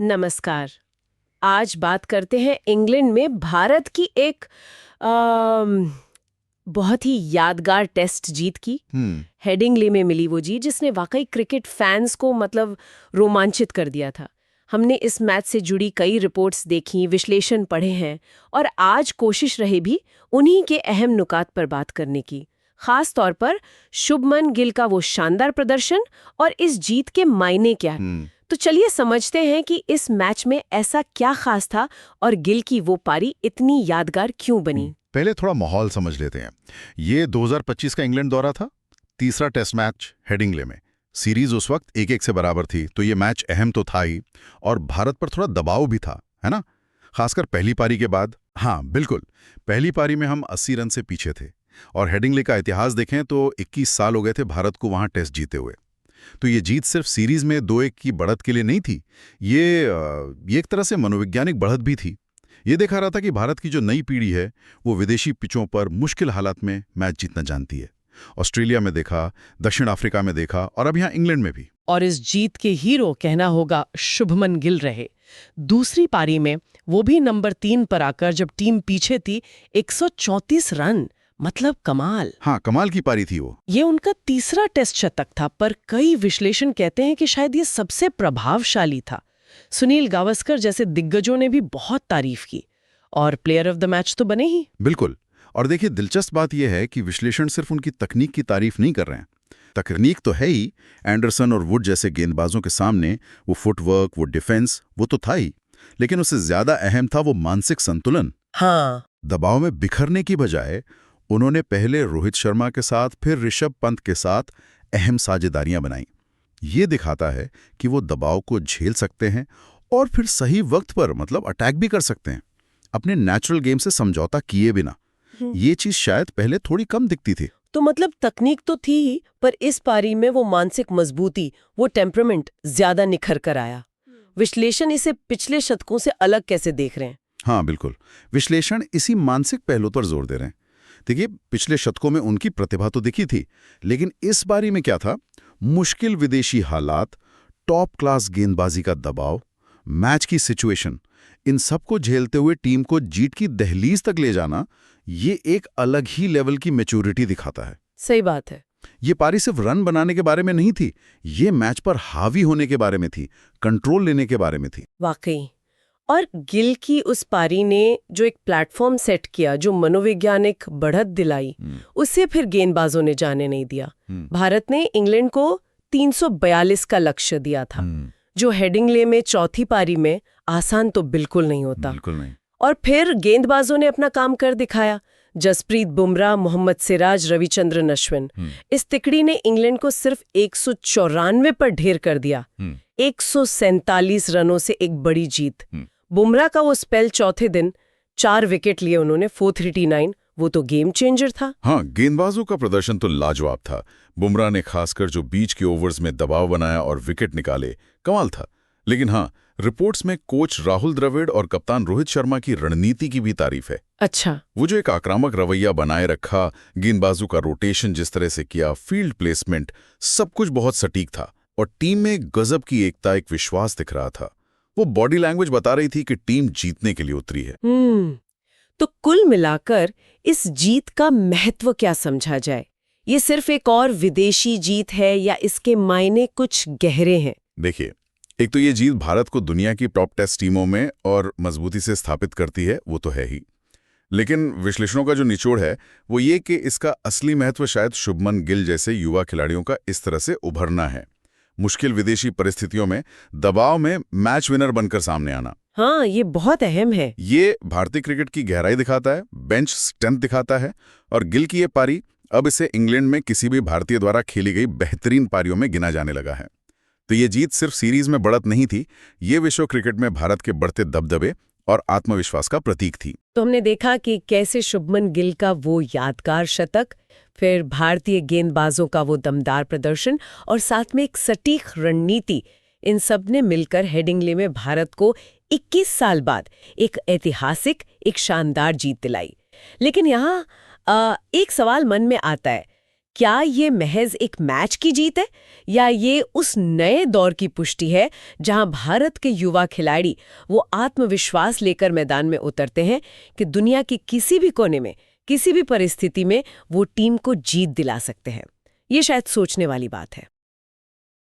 नमस्कार। आज बात करते हैं इंग्लैंड में भारत की एक बहुत ही यादगार टेस्ट जीत की। हेडिंग्ले में मिली वो जीत जिसने वाकई क्रिकेट फैंस को रोमांचित कर दिया था। हमने इस मैच से जुड़ी कई रिपोर्ट्स देखी, विश्लेषण पढ़े हैं और आज कोशिश रहे भी उन्हीं के अहम नुकात पर बात करने की। खास तौर पर शुभमन गिल का वो शानदार प्रदर्शन और इस जीत के मायने क्या। तो चलिए समझते हैं कि इस मैच में ऐसा क्या खास था और गिल की वो पारी इतनी यादगार क्यों बनी। पहले थोड़ा माहौल समझ लेते हैं। ये 2025 का इंग्लैंड दौरा था, तीसरा टेस्ट मैच हेडिंग्ले में। सीरीज उस वक्त 1-1 से बराबर थी, तो ये मैच अहम तो था ही और भारत पर थोड़ा दबाव भी था, है ना? खासकर पहली पारी के बाद। हाँ बिल्कुल, पहली पारी में हम 80 रन से पीछे थे और हेडिंग्ले का इतिहास देखें तो 21 साल हो गए थे भारत को वहां टेस्ट जीते हुए। तो ये जीत सिर्फ सीरीज में 2-1 की बढ़त के लिए नहीं थी, ये एक तरह से मनोवैज्ञानिक बढ़त भी थी। ये देखा रहा था कि भारत की जो नई पीढ़ी है वो विदेशी पिचों पर मुश्किल हालात में मैच जीतना जानती है। ऑस्ट्रेलिया में देखा, दक्षिण अफ्रीका में देखा और अब यहाँ इंग्लैंड में भी। और इस जीत के हीरो कहना होगा शुभमन गिल रहे। दूसरी पारी में वो भी नंबर 3 पर आकर जब टीम पीछे थी 134 रन, मतलब कमाल। हाँ, कमाल की पारी थी वो। ये उनका तीसरा टेस्ट शतक था, पर कई विश्लेषण कहते हैं कि शायद ये सबसे प्रभावशाली था। सुनील गावस्कर जैसे दिग्गजों ने भी बहुत तारीफ की और प्लेयर ऑफ द मैच तो बने ही। बिल्कुल। और देखिए, दिलचस्प बात यह है कि विश्लेषण सिर्फ उनकी तकनीक की तारीफ नहीं कर रहे हैं। तकनीक तो है ही, एंडरसन और वुड जैसे गेंदबाजों के सामने वो फुटवर्क, वो डिफेंस, वो तो था ही, लेकिन उससे ज्यादा अहम था वो मानसिक संतुलन। हाँ, दबाव में बिखरने की बजाय उन्होंने पहले रोहित शर्मा के साथ, फिर ऋषभ पंत के साथ अहम साझेदारियां बनाई। ये दिखाता है कि वो दबाव को झेल सकते हैं और फिर सही वक्त पर अटैक भी कर सकते हैं, अपने नेचुरल गेम से समझौता किए बिना। ये चीज शायद पहले थोड़ी कम दिखती थी। तो तकनीक तो थी ही, पर इस पारी में वो मानसिक मजबूती, वो टेम्परामेंट ज्यादा निखर कर आया। विश्लेषण इसे पिछले शतकों से अलग कैसे देख रहे हैं? हाँ बिल्कुल, विश्लेषण इसी मानसिक पहलू पर जोर दे रहे हैं। देखिए, पिछले शतकों में उनकी प्रतिभा तो दिखी थी, लेकिन इस बारी में क्या था? मुश्किल विदेशी हालात, टॉप क्लास गेंदबाजी का दबाव, मैच की सिचुएशन, इन सबको झेलते हुए टीम को जीत की दहलीज तक ले जाना, ये एक अलग ही लेवल की मैच्योरिटी दिखाता है। सही बात है। ये पारी सिर्फ रन बनाने के बारे में नहीं थी, ये मैच पर हावी होने के बारे में थी, कंट्रोल लेने के बारे में थी। वाकई। और गिल की उस पारी ने जो एक प्लेटफॉर्म सेट किया, जो मनोवैज्ञानिक बढ़त दिलाई, उससे फिर गेंदबाजों ने जाने नहीं दिया। भारत ने इंग्लैंड को 342 का लक्ष्य दिया था, जो हेडिंग्ले में चौथी पारी में आसान तो बिल्कुल नहीं होता। बिल्कुल नहीं। और फिर गेंदबाजों ने अपना काम कर दिखाया। जसप्रीत बुमराह, मोहम्मद सिराज, रविचंद्रन अश्विन, इस तिकड़ी ने इंग्लैंड को सिर्फ 194 पर ढेर कर दिया। 147 रनों से एक बड़ी जीत। बुमराह का वो स्पेल चौथे दिन 4 विकेट लिए उन्होंने, 439, वो तो गेम चेंजर था। हाँ, गेंदबाजों का प्रदर्शन तो लाजवाब था। बुमराह ने खासकर जो बीच के ओवर्स में दबाव बनाया और विकेट निकाले, कमाल था। लेकिन हाँ, रिपोर्ट्स में कोच राहुल द्रविड़ और कप्तान रोहित शर्मा की रणनीति की भी तारीफ है। अच्छा। वो जो एक आक्रामक रवैया बनाए रखा, गेंदबाजों का रोटेशन जिस तरह से किया, फील्ड प्लेसमेंट, सब कुछ बहुत सटीक था और टीम में गजब की एकता, एक विश्वास दिख रहा था। वो बॉडी लैंग्वेज बता रही थी कि टीम जीतने के लिए उतरी है। तो कुल मिलाकर इस जीत का महत्व क्या समझा जाए? ये सिर्फ एक और विदेशी जीत है या इसके मायने कुछ गहरे हैं? देखिए, एक तो ये जीत भारत को दुनिया की टॉप टेस्ट टीमों में और मजबूती से स्थापित करती है, वो तो है ही। लेकिन विश्लेषणों का जो निचोड़ है वो ये कि इसका असली महत्व शायद शुभमन गिल जैसे युवा खिलाड़ियों का इस तरह से उभरना है। मुश्किल विदेशी परिस्थितियों में दबाव में मैच विनर बनकर सामने आना। हाँ, ये बहुत अहम है। ये भारतीय क्रिकेट की गहराई दिखाता है, बेंच स्ट्रेंथ दिखाता है और गिल की ये पारी अब इसे इंग्लैंड में किसी भी भारतीय द्वारा खेली गई बेहतरीन पारियों में गिना जाने लगा है। तो ये जीत सिर्फ सीरीज में बढ़त नहीं थी, ये विश्व क्रिकेट में भारत के बढ़ते दबदबे और आत्मविश्वास का प्रतीक थी। तो हमने देखा कि कैसे शुभमन गिल का वो यादगार शतक, फिर भारतीय गेंदबाजों का वो दमदार प्रदर्शन और साथ में एक सटीक रणनीति, इन सब ने मिलकर हेडिंग्ले में भारत को 21 साल बाद एक ऐतिहासिक, एक शानदार जीत दिलाई। लेकिन यहाँ एक सवाल मन में आता है, क्या ये महज एक मैच की जीत है या ये उस नए दौर की पुष्टि है जहां भारत के युवा खिलाड़ी वो आत्मविश्वास लेकर मैदान में उतरते हैं कि दुनिया के किसी भी कोने में, किसी भी परिस्थिति में वो टीम को जीत दिला सकते हैं? ये शायद सोचने वाली बात है।